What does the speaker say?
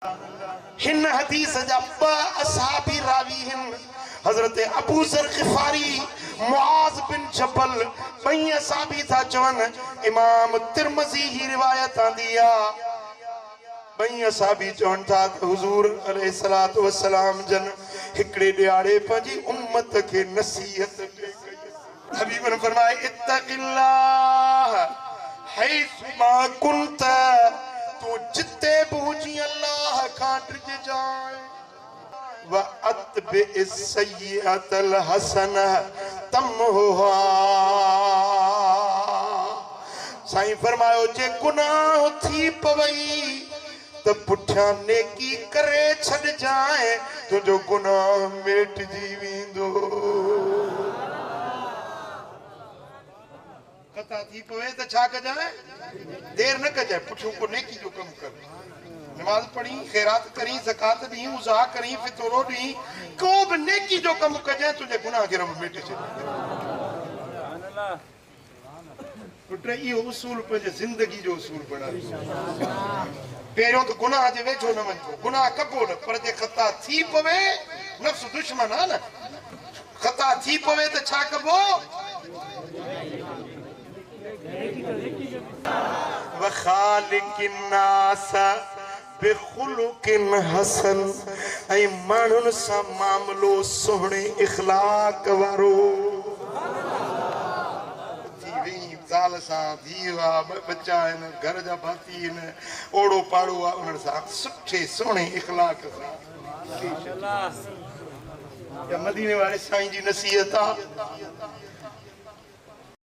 हिन हदीस जा असहाबी रावी हिन हजरत अबू ज़र ग़िफ़ारी मुआज़ बिन जबल बई असहाबी था चवन इमाम तिरमिज़ी ही रिवायत आंदी आ बई असहाबी चवन था हुजूर अलैहिस्सलातु वस्सलाम जन हिकड़े दिहाड़े पंजी उम्मत के नसीहत कई हबीब ने फरमाया इत्तक़िल्लाह हैसुमा कुंत तू जिते बूझी अल्लाह का डर जाए व अतबि सय्यतल हसना तमहुहा साईं फरमायो जे गुनाह थी पवई तो पुठिया नेकी करे छड़ जाए तो जो गुनाह मेट जी वेंदो कथा थी पवे तो छा कजाए देर न कजाए पुठियों को नेकी जो कम कर नमाज पढ़ी खैरात करी ज़कात दी उज़ा करी फितरो दी को भी नेकी जो कम कजाए तुझे गुनाह के रब मेटे छे सुभान अल्लाह पुत्र ई उसूल पे जिंदगी जो उसूल बना पेरो तो गुनाह जे वेठो न वञो गुनाह कबो न पर जे खता थी पवे नफ्स दुश्मन आ न खता थी पवे तो छा कबो वखालिकिन नास बिखुलुकिन हसन ऐ मानुन सा मामलो सोहणे इखलाक वारो साल सा दीवा बच्चा है घर जा भाती है ओड़ो पाड़ो आ उन सा सुठे सोहणे इखलाक सा माशाअल्लाह या मदीने वाले साईं जी नसीहत आ